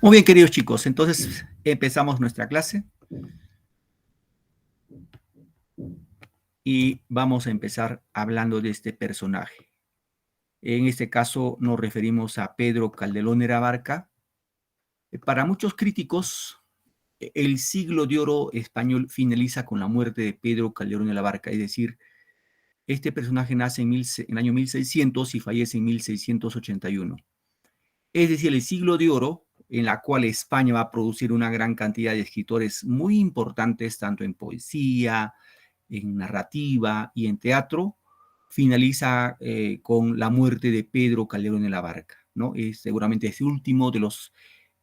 Muy bien, queridos chicos, entonces empezamos nuestra clase y vamos a empezar hablando de este personaje. En este caso nos referimos a Pedro Calderón de la Barca. Para muchos críticos, el siglo de oro español finaliza con la muerte de Pedro Calderón de la Barca, es decir, este personaje nace en el año 1600 y fallece en 1681. Es decir, el siglo de oro en la cual España va a producir una gran cantidad de escritores muy importantes, tanto en poesía, en narrativa y en teatro, finaliza con la muerte de Pedro Calderón de la Barca, ¿no? Seguramente es el último de los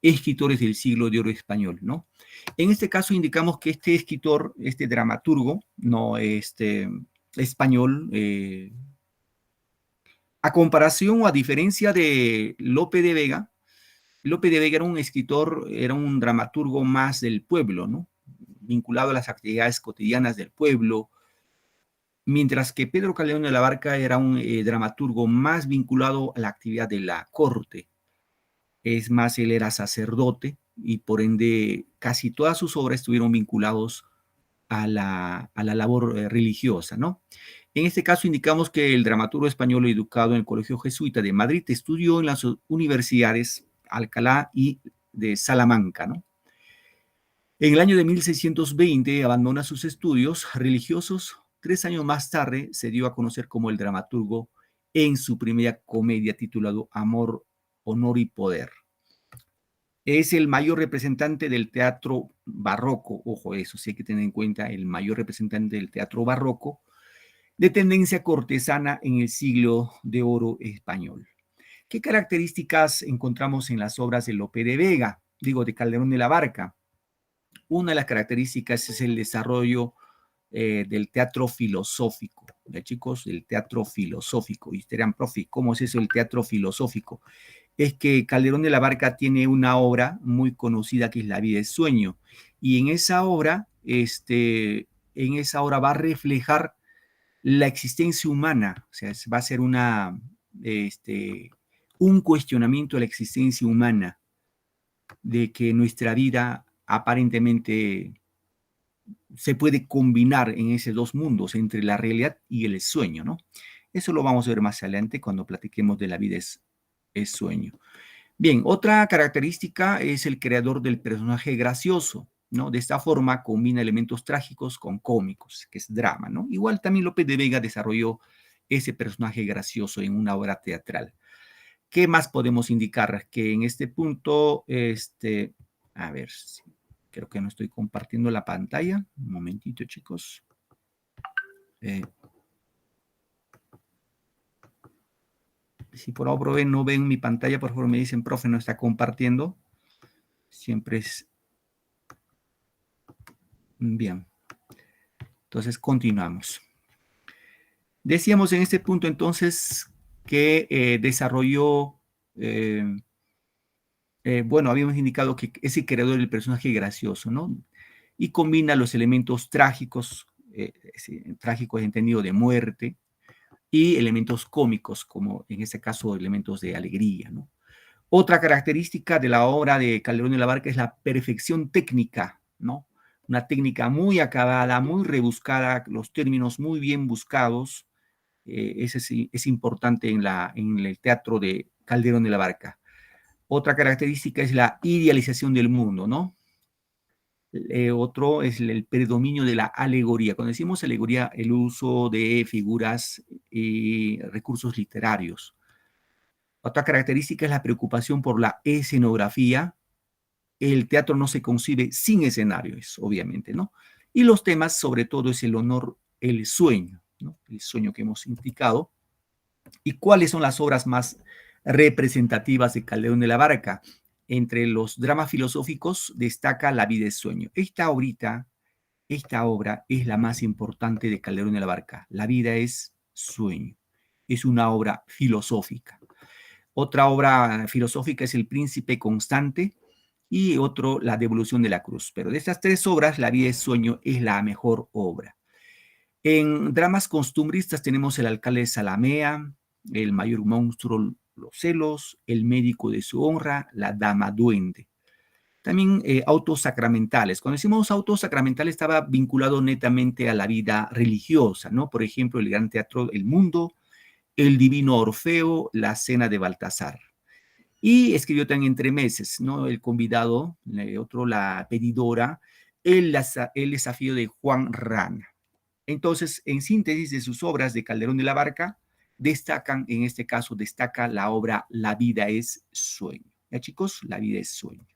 escritores del siglo de oro español, ¿no? En este caso indicamos que este escritor, este dramaturgo, no español, a comparación o a diferencia de Lope de Vega era un escritor, era un dramaturgo más del pueblo, ¿no? Vinculado a las actividades cotidianas del pueblo, mientras que Pedro Calderón de la Barca era un dramaturgo más vinculado a la actividad de la corte. Es más, él era sacerdote y por ende casi todas sus obras estuvieron vinculados a la labor religiosa, ¿no? En este caso indicamos que el dramaturgo español educado en el Colegio Jesuita de Madrid estudió en las universidades Alcalá y de Salamanca, ¿no? En el año de 1620 abandona sus estudios religiosos. 3 años más tarde se dio a conocer como el dramaturgo en su primera comedia titulado Amor, Honor y Poder. Es el mayor representante del teatro barroco, ojo, eso sí hay que tener en cuenta, el mayor representante del teatro barroco de tendencia cortesana en el siglo de oro español. ¿Qué características encontramos en las obras de Lope de Vega? Digo, de Calderón de la Barca. Una de las características es el desarrollo del teatro filosófico. ¿Ya, chicos? El teatro filosófico. Y ustedes dirán, profe, ¿cómo es eso el teatro filosófico? Es que Calderón de la Barca tiene una obra muy conocida que es La vida es sueño. Y en esa obra va a reflejar la existencia humana. O sea, va a ser un cuestionamiento de la existencia humana, de que nuestra vida aparentemente se puede combinar en esos dos mundos, entre la realidad y el sueño, ¿no? Eso lo vamos a ver más adelante cuando platiquemos de La vida es sueño. Bien, otra característica es el creador del personaje gracioso, ¿no? De esta forma combina elementos trágicos con cómicos, que es drama, ¿no? Igual también Lope de Vega desarrolló ese personaje gracioso en una obra teatral. ¿Qué más podemos indicar? Que en este punto, a ver, creo que no estoy compartiendo la pantalla. Un momentito, chicos. Si por favor no ven mi pantalla, por favor me dicen, profe, no está compartiendo. Siempre es... Bien. Entonces, continuamos. Decíamos en este punto, entonces, que desarrolló... bueno, habíamos indicado que es el creador del personaje gracioso, ¿no? Y combina los elementos trágicos, trágicos entendido de muerte, y elementos cómicos, como en este caso elementos de alegría, ¿no? Otra característica de la obra de Calderón de la Barca es la perfección técnica, ¿no? Una técnica muy acabada, muy rebuscada, los términos muy bien buscados. Es importante en el teatro de Calderón de la Barca. Otra característica es la idealización del mundo, ¿no? Otro es el predominio de la alegoría. Cuando decimos alegoría, el uso de figuras y recursos literarios. Otra característica es la preocupación por la escenografía. El teatro no se concibe sin escenarios, obviamente, ¿no? Y los temas, sobre todo, es el honor, el sueño, ¿no? El sueño que hemos indicado. ¿Y cuáles son las obras más representativas de Calderón de la Barca? Entre los dramas filosóficos destaca La vida es sueño. Esta obra es la más importante de Calderón de la Barca. La vida es sueño. Es una obra filosófica. Otra obra filosófica es El príncipe constante y otro, La devolución de la cruz. Pero de estas tres obras, La vida es sueño es la mejor obra. En dramas costumbristas tenemos El alcalde de Zalamea, El mayor monstruo, Los celos, El médico de su honra, La dama duende. También autos sacramentales. Cuando decimos autos sacramentales estaba vinculado netamente a la vida religiosa, ¿no? Por ejemplo, el Gran Teatro El Mundo, el Divino Orfeo, la Cena de Baltasar. Y escribió también Entremeses, ¿no? El convidado, otro La Pedidora, el desafío de Juan Rana. Entonces, en síntesis de sus obras de Calderón de la Barca, destacan, en este caso, destaca la obra La vida es sueño. ¿Ya, chicos? La vida es sueño.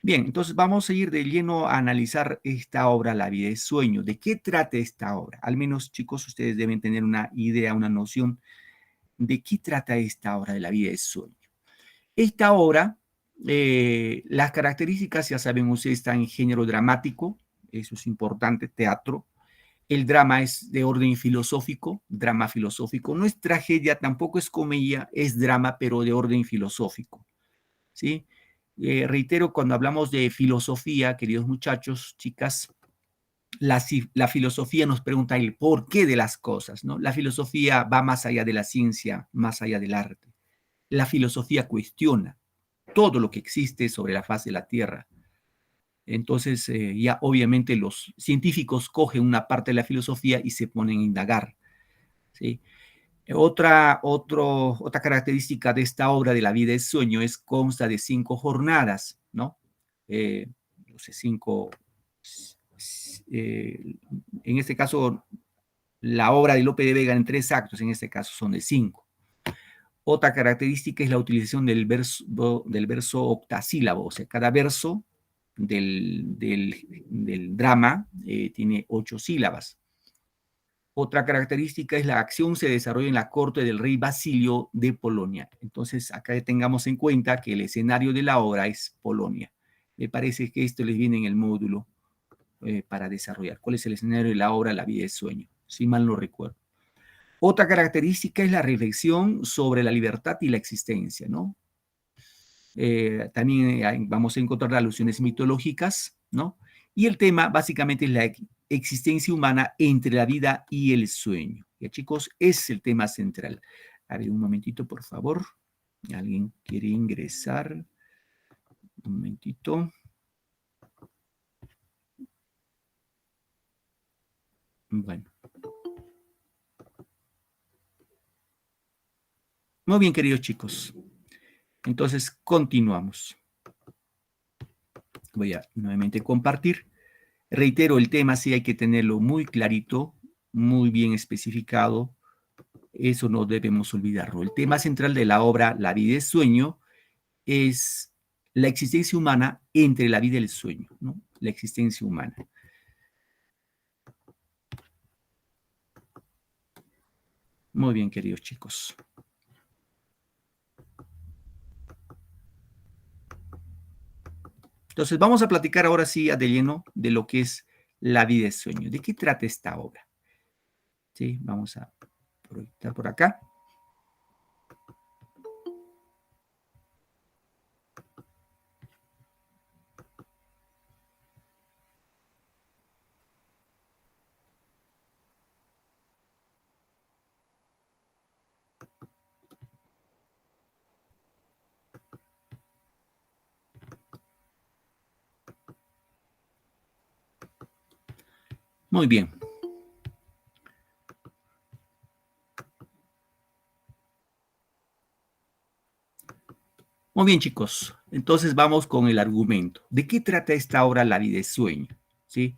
Bien, entonces vamos a ir de lleno a analizar esta obra, La vida es sueño. ¿De qué trata esta obra? Al menos, chicos, ustedes deben tener una idea, una noción de qué trata esta obra de La vida es sueño. Esta obra, las características, ya saben ustedes, está en género dramático, eso es importante, teatro. El drama es de orden filosófico, drama filosófico. No es tragedia, tampoco es comedia, es drama, pero de orden filosófico, ¿sí? Reitero, cuando hablamos de filosofía, queridos muchachos, chicas, la filosofía nos pregunta el porqué de las cosas, ¿no? La filosofía va más allá de la ciencia, más allá del arte. La filosofía cuestiona todo lo que existe sobre la faz de la Tierra. Entonces, ya obviamente los científicos cogen una parte de la filosofía y se ponen a indagar, ¿sí? Otra característica de esta obra de La vida es sueño es consta de 5 jornadas, ¿no? No sé, 5, en este caso, la obra de Lope de Vega en 3 actos, en este caso son de 5. Otra característica es la utilización del verso octasílabo, o sea, cada verso del drama tiene 8 sílabas. Otra característica es la acción se desarrolla en la corte del rey Basilio de Polonia. Entonces, acá tengamos en cuenta que el escenario de la obra es Polonia. Me parece que esto les viene en el módulo para desarrollar. ¿Cuál es el escenario de la obra La vida es sueño? Si mal no recuerdo. Otra característica es la reflexión sobre la libertad y la existencia, ¿no? También vamos a encontrar alusiones mitológicas, ¿no? Y el tema básicamente es la existencia humana entre la vida y el sueño. Ya, chicos, es el tema central. A ver, un momentito, por favor. ¿Alguien quiere ingresar? Un momentito. Bueno. Muy bien, queridos chicos. Entonces, continuamos. Voy a nuevamente compartir. Reitero, el tema sí hay que tenerlo muy clarito, muy bien especificado. Eso no debemos olvidarlo. El tema central de la obra La vida es sueño es la existencia humana entre la vida y el sueño, ¿no? La existencia humana. Muy bien, queridos chicos. Entonces, vamos a platicar ahora sí de lleno de lo que es La vida es sueño. ¿De qué trata esta obra? Sí, vamos a proyectar por acá. Muy bien. Muy bien, chicos. Entonces vamos con el argumento. ¿De qué trata esta obra La vida es sueño? ¿Sí?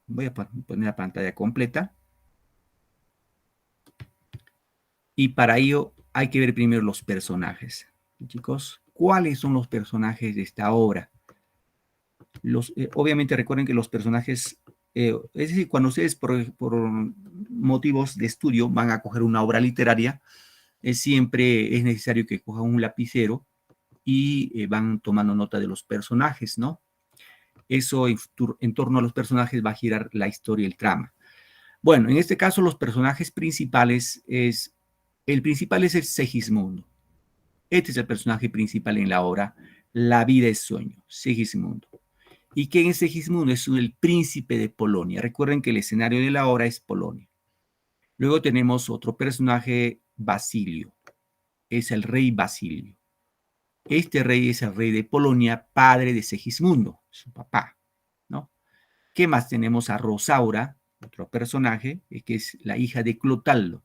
Voy a poner la pantalla completa. Y para ello hay que ver primero los personajes. Chicos, ¿cuáles son los personajes de esta obra? Obviamente recuerden que los personajes, es decir, cuando ustedes por motivos de estudio van a coger una obra literaria, siempre es necesario que cojan un lapicero y van tomando nota de los personajes, ¿no? Eso en torno a los personajes va a girar la historia y el trama. Bueno, en este caso los personajes principales el principal es el Segismundo. Este es el personaje principal en la obra La vida es sueño, Segismundo. ¿Y quién es Segismundo? Es el príncipe de Polonia. Recuerden que el escenario de la obra es Polonia. Luego tenemos otro personaje, Basilio. Es el rey Basilio. Este rey es el rey de Polonia, padre de Segismundo, su papá, ¿no? ¿Qué más? Tenemos a Rosaura, otro personaje, que es la hija de Clotaldo.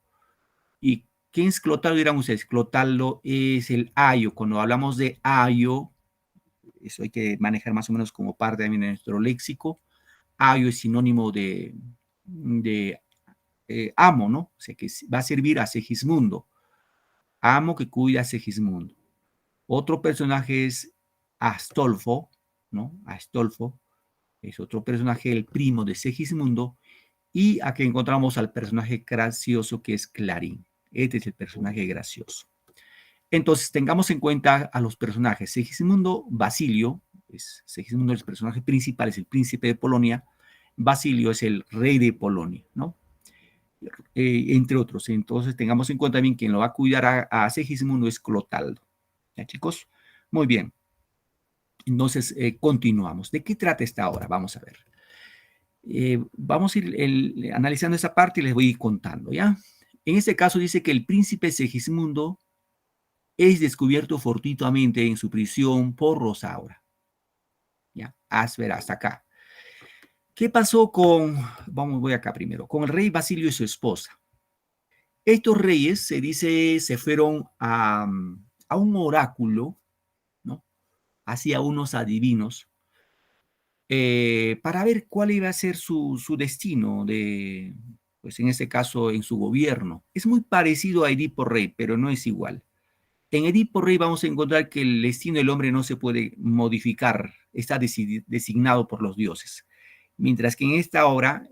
¿Y quién es Clotaldo? Dirán ustedes, Clotaldo es el ayo. Cuando hablamos de ayo, eso hay que manejar más o menos como parte también de nuestro léxico. Ayo es sinónimo de amo, ¿no? O sea, que va a servir a Segismundo. Amo que cuida a Segismundo. Otro personaje es Astolfo, ¿no? Astolfo es otro personaje, el primo de Segismundo. Y aquí encontramos al personaje gracioso que es Clarín. Este es el personaje gracioso. Entonces, tengamos en cuenta a los personajes. Segismundo, Basilio, Segismundo es el personaje principal, es el príncipe de Polonia. Basilio es el rey de Polonia, ¿no? Entre otros. Entonces, tengamos en cuenta también quien lo va a cuidar a Segismundo es Clotaldo. ¿Ya, chicos? Muy bien. Entonces, continuamos. ¿De qué trata esta obra? Vamos a ver. Vamos a ir analizando esa parte y les voy a ir contando, ¿ya? En este caso dice que el príncipe Segismundo es descubierto fortuitamente en su prisión por Rosaura. ¿Ya? Hasta acá. ¿Qué pasó voy acá primero, con el rey Basilio y su esposa? Estos reyes, se dice, se fueron a un oráculo, ¿no? Hacia unos adivinos, para ver cuál iba a ser su destino pues en este caso, en su gobierno. Es muy parecido a Edipo Rey, pero no es igual. En Edipo Rey vamos a encontrar que el destino del hombre no se puede modificar, está designado por los dioses. Mientras que en esta obra,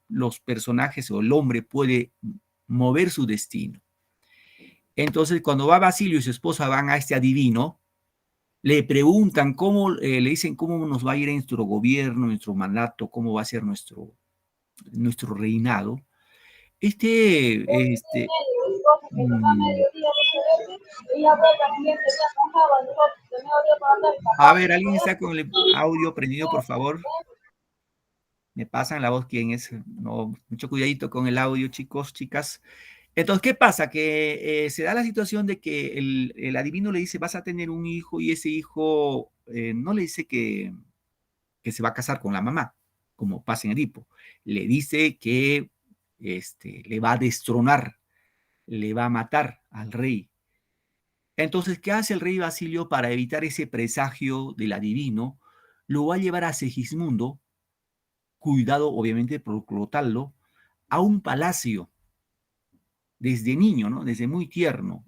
los personajes o el hombre puede mover su destino. Entonces, cuando va Basilio y su esposa van a este adivino, le preguntan le dicen cómo nos va a ir en nuestro gobierno, nuestro mandato, cómo va a ser nuestro reinado. Mm, a ver, ¿alguien está con el audio prendido, por favor? Me pasan la voz quién es. No, mucho cuidadito con el audio, chicos, chicas. Entonces, ¿qué pasa? Que se da la situación de que el adivino le dice, vas a tener un hijo y ese hijo no le dice que se va a casar con la mamá, como pasa en Edipo. Le dice que le va a destronar, le va a matar al rey. Entonces, ¿qué hace el rey Basilio para evitar ese presagio del adivino? Lo va a llevar a Segismundo, cuidado obviamente por Clotaldo, a un palacio desde niño, ¿no? Desde muy tierno.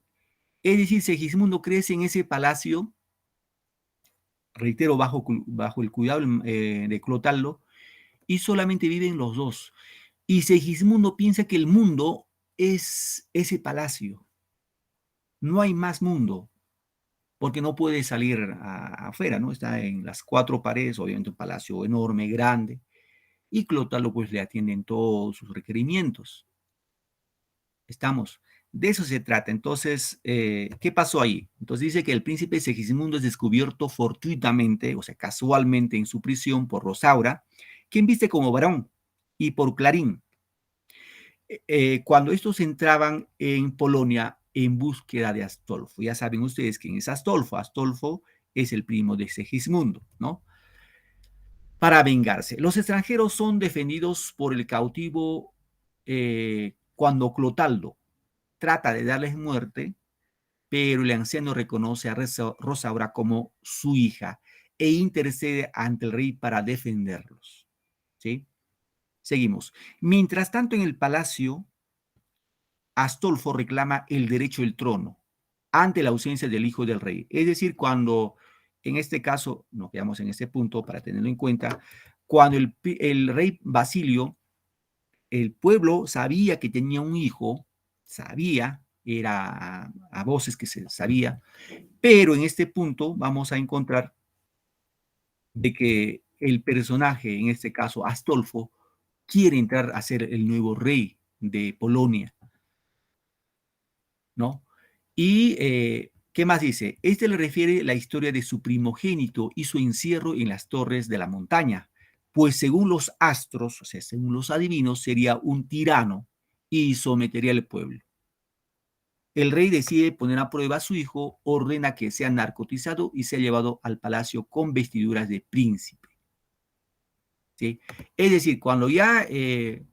Es decir, Segismundo crece en ese palacio, reitero, bajo el cuidado de Clotaldo, y solamente viven los dos. Y Segismundo piensa que el mundo es ese palacio. No hay más mundo, porque no puede salir afuera, ¿no? Está en las cuatro paredes, obviamente un palacio enorme, grande, y Clotaldo pues le atiende en todos sus requerimientos. Estamos. De eso se trata. Entonces, ¿qué pasó ahí? Entonces dice que el príncipe Segismundo es descubierto fortuitamente, o sea, casualmente en su prisión por Rosaura, quien viste como varón, y por Clarín. Cuando estos entraban en Polonia en búsqueda de Astolfo. Ya saben ustedes quién es Astolfo. Astolfo es el primo de Segismundo, ¿no? Para vengarse. Los extranjeros son defendidos por el cautivo cuando Clotaldo trata de darles muerte, pero el anciano reconoce a Rosaura como su hija e intercede ante el rey para defenderlos. ¿Sí? Seguimos. Mientras tanto, en el palacio, Astolfo reclama el derecho del trono ante la ausencia del hijo del rey. Es decir, cuando, en este caso, nos quedamos en este punto para tenerlo en cuenta, cuando el rey Basilio, el pueblo sabía que tenía un hijo, sabía, era a voces que se sabía, pero en este punto vamos a encontrar de que el personaje, en este caso Astolfo, quiere entrar a ser el nuevo rey de Polonia, ¿no? Y, ¿qué más dice? Este le refiere la historia de su primogénito y su encierro en las torres de la montaña, pues según los astros, o sea, según los adivinos, sería un tirano y sometería al pueblo. El rey decide poner a prueba a su hijo, ordena que sea narcotizado y sea llevado al palacio con vestiduras de príncipe. ¿Sí? Es decir, cuando ya, en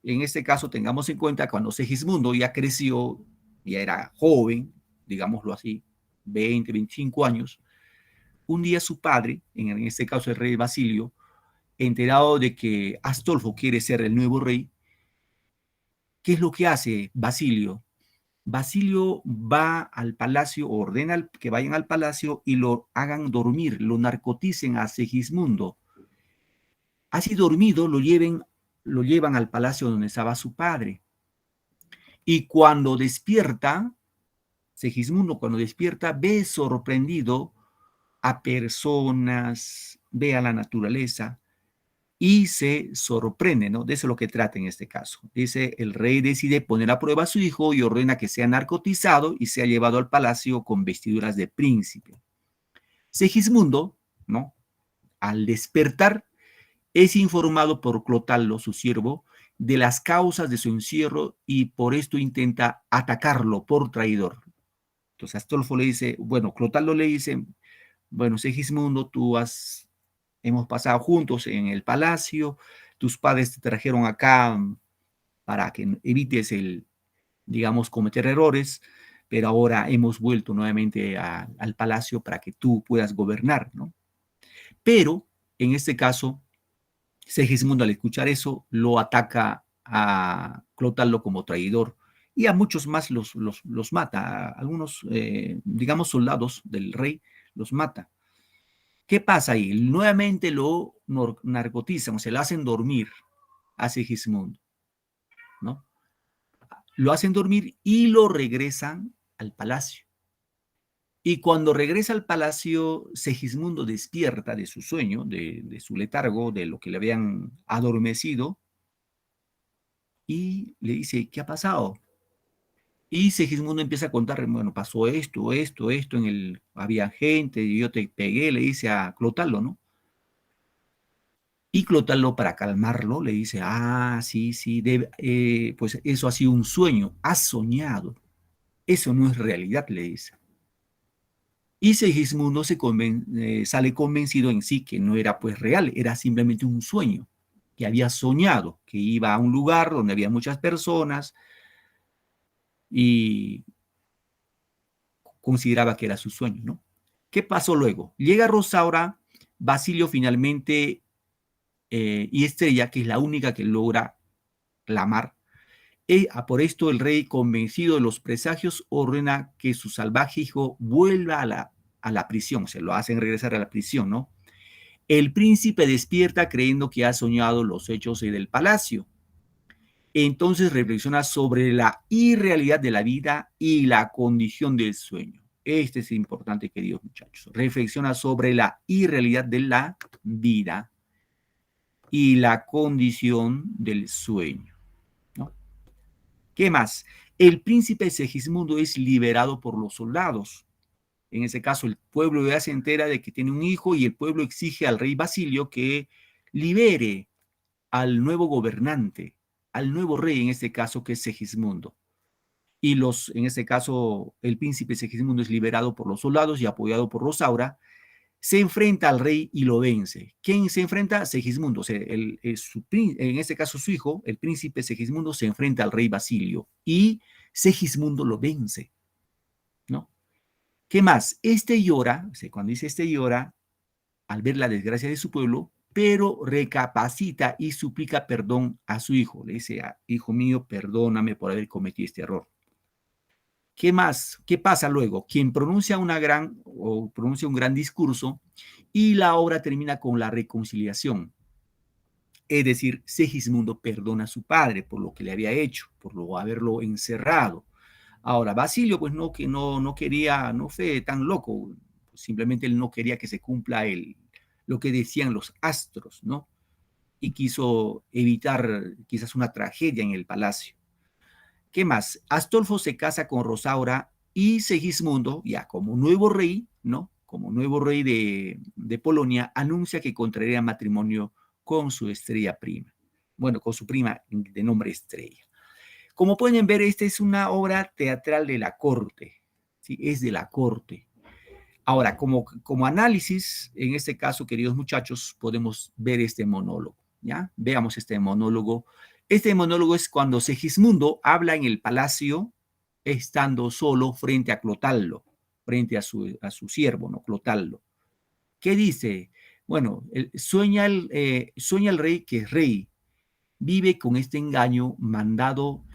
este caso, tengamos en cuenta cuando Segismundo ya creció, ya era joven, digámoslo así, 20, 25 años, un día su padre, en este caso el rey Basilio, enterado de que Astolfo quiere ser el nuevo rey, ¿qué es lo que hace Basilio? Basilio va al palacio, ordena que vayan al palacio y lo hagan dormir, lo narcoticen a Segismundo. Así dormido lo llevan al palacio donde estaba su padre. Y cuando despierta, Segismundo cuando despierta ve sorprendido a personas, ve a la naturaleza y se sorprende, ¿no? De eso es lo que trata en este caso. Dice, el rey decide poner a prueba a su hijo y ordena que sea narcotizado y sea llevado al palacio con vestiduras de príncipe. Segismundo, ¿no? Al despertar, es informado por Clotaldo, su siervo, de las causas de su encierro y por esto intenta atacarlo por traidor. Entonces Astolfo le dice, bueno, Clotaldo le dice, bueno, Segismundo, hemos pasado juntos en el palacio, tus padres te trajeron acá para que evites digamos, cometer errores, pero ahora hemos vuelto nuevamente al palacio para que tú puedas gobernar, ¿no? Pero en este caso, Segismundo al escuchar eso lo ataca a Clotaldo como traidor y a muchos más los mata, a algunos, digamos, soldados del rey los mata. ¿Qué pasa ahí? Nuevamente lo narcotizan, o se lo hacen dormir a Segismundo, ¿no? Lo hacen dormir y lo regresan al palacio. Y cuando regresa al palacio, Segismundo despierta de su sueño, de su letargo, de lo que le habían adormecido, y le dice, ¿qué ha pasado? Y Segismundo empieza a contar, bueno, pasó esto, había gente, y yo te pegué, le dice a Clotaldo, ¿no? Y Clotaldo, para calmarlo, le dice, sí, sí, pues eso ha sido un sueño, has soñado, eso no es realidad, le dice. Y Segismundo sale convencido en sí que no era pues real, era simplemente un sueño, que había soñado, que iba a un lugar donde había muchas personas y consideraba que era su sueño, ¿no? ¿Qué pasó luego? Llega Rosaura, Basilio finalmente y Estrella, que es la única que logra clamar. Por esto el rey, convencido de los presagios, ordena que su salvaje hijo vuelva a la prisión, se lo hacen regresar a la prisión, ¿no? El príncipe despierta creyendo que ha soñado los hechos del palacio. Entonces reflexiona sobre la irrealidad de la vida y la condición del sueño. Este es importante, queridos muchachos. Reflexiona sobre la irrealidad de la vida y la condición del sueño, ¿no? ¿Qué más? El príncipe Segismundo es liberado por los soldados. En ese caso, el pueblo ya se entera de que tiene un hijo y el pueblo exige al rey Basilio que libere al nuevo gobernante, al nuevo rey, en este caso, que es Segismundo. Y en este caso, el príncipe Segismundo es liberado por los soldados y apoyado por Rosaura, se enfrenta al rey y lo vence. ¿Quién se enfrenta? Segismundo. O sea, en este caso, su hijo, el príncipe Segismundo, se enfrenta al rey Basilio y Segismundo lo vence, ¿no? ¿Qué más? Este llora, o sea, cuando dice este llora, al ver la desgracia de su pueblo, pero recapacita y suplica perdón a su hijo. Le dice, hijo mío, perdóname por haber cometido este error. ¿Qué más? ¿Qué pasa luego? Quien pronuncia un gran discurso y la obra termina con la reconciliación. Es decir, Segismundo perdona a su padre por lo que le había hecho, por haberlo encerrado. Ahora, Basilio, pues no quería, no fue tan loco, simplemente él no quería que se cumpla lo que decían los astros, ¿no? Y quiso evitar quizás una tragedia en el palacio. ¿Qué más? Astolfo se casa con Rosaura y Segismundo, ya como nuevo rey, ¿no? Como nuevo rey de Polonia, anuncia que contraería matrimonio con su estrella prima. Bueno, con su prima de nombre Estrella. Como pueden ver, esta es una obra teatral de la corte, ¿sí? Es de la corte. Ahora, como análisis, en este caso, queridos muchachos, podemos ver este monólogo, ¿ya? Veamos este monólogo. Este monólogo es cuando Segismundo habla en el palacio, estando solo frente a Clotaldo, frente a su siervo, ¿no? Clotaldo. ¿Qué dice? Bueno, sueña el rey que es rey, vive con este engaño, mandado,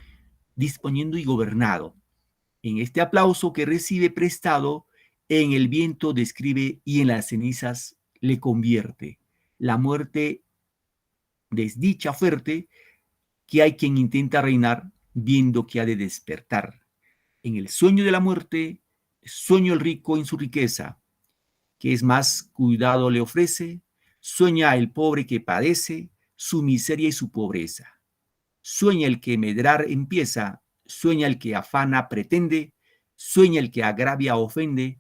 disponiendo y gobernado. En este aplauso que recibe prestado, en el viento describe y en las cenizas le convierte. La muerte, desdicha fuerte, que hay quien intenta reinar viendo que ha de despertar. En el sueño de la muerte, sueño el rico en su riqueza, que es más cuidado le ofrece, sueña el pobre que padece su miseria y su pobreza. Sueña el que medrar empieza, sueña el que afana pretende, sueña el que agravia ofende,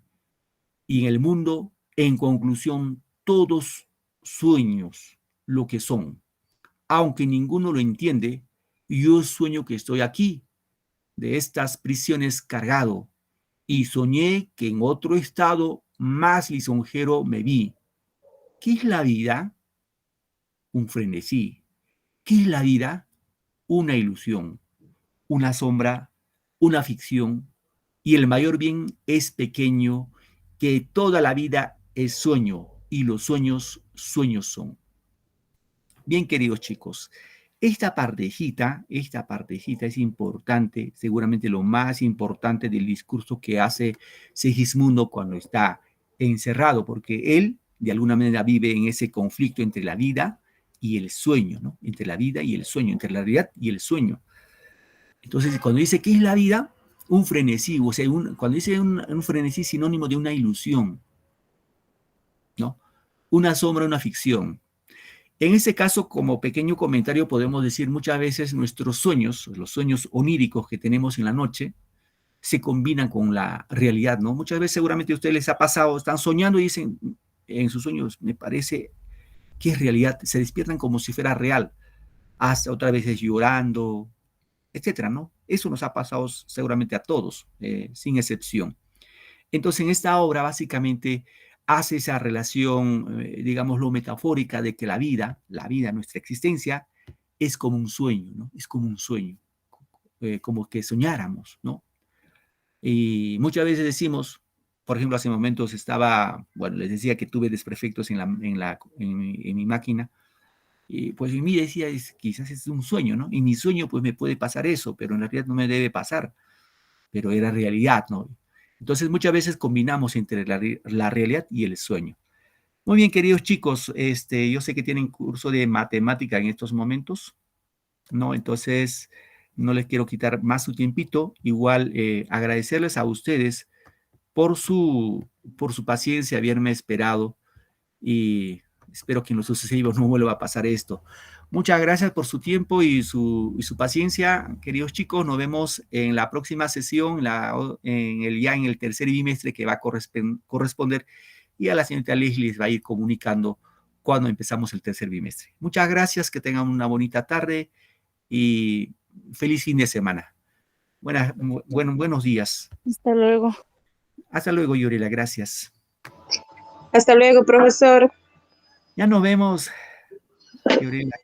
y en el mundo, en conclusión, todos sueños lo que son. Aunque ninguno lo entiende, yo sueño que estoy aquí, de estas prisiones cargado, y soñé que en otro estado más lisonjero me vi. ¿Qué es la vida? Un frenesí. ¿Qué es la vida? Una ilusión, una sombra, una ficción, y el mayor bien es pequeño, que toda la vida es sueño, y los sueños, sueños son. Bien, queridos chicos, esta partecita es importante, seguramente lo más importante del discurso que hace Segismundo cuando está encerrado, porque él de alguna manera vive en ese conflicto entre la vida y el sueño, ¿no? Entre la vida y el sueño, entre la realidad y el sueño. Entonces, cuando dice qué es la vida, un frenesí, o sea, cuando dice un frenesí sinónimo de una ilusión, ¿no? Una sombra, una ficción. En ese caso, como pequeño comentario, podemos decir muchas veces nuestros sueños, los sueños oníricos que tenemos en la noche, se combinan con la realidad, ¿no? Muchas veces seguramente a ustedes les ha pasado, están soñando y dicen en sus sueños, me parece que es realidad, se despiertan como si fuera real, hasta otras veces llorando, etcétera, ¿no? Eso nos ha pasado seguramente a todos, sin excepción. Entonces, en esta obra básicamente hace esa relación, digámoslo, metafórica de que la vida, nuestra existencia, es como un sueño, ¿no? Es como un sueño, como que soñáramos, ¿no? Y muchas veces decimos, por ejemplo, hace momentos estaba, bueno, les decía que tuve desperfectos en mi máquina, y pues en mí decía, quizás es un sueño, ¿no? En mi sueño pues me puede pasar eso, pero en realidad no me debe pasar, pero era realidad, ¿no? Entonces muchas veces combinamos entre la realidad y el sueño. Muy bien, queridos chicos, yo sé que tienen curso de matemática en estos momentos, ¿no? Entonces no les quiero quitar más su tiempito. Igual agradecerles a ustedes por su paciencia, haberme esperado, y espero que en lo sucesivo no vuelva a pasar esto. Muchas gracias por su tiempo y su paciencia, queridos chicos. Nos vemos en la próxima sesión, ya en el tercer bimestre que va a corresponder, y a la señorita Leslie les va a ir comunicando cuando empezamos el tercer bimestre. Muchas gracias, que tengan una bonita tarde y feliz fin de semana. Buenos días. Hasta luego. Hasta luego, Yorela, gracias. Hasta luego, profesor. Ya nos vemos, Yorela.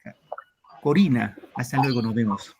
Corina, hasta luego, nos vemos.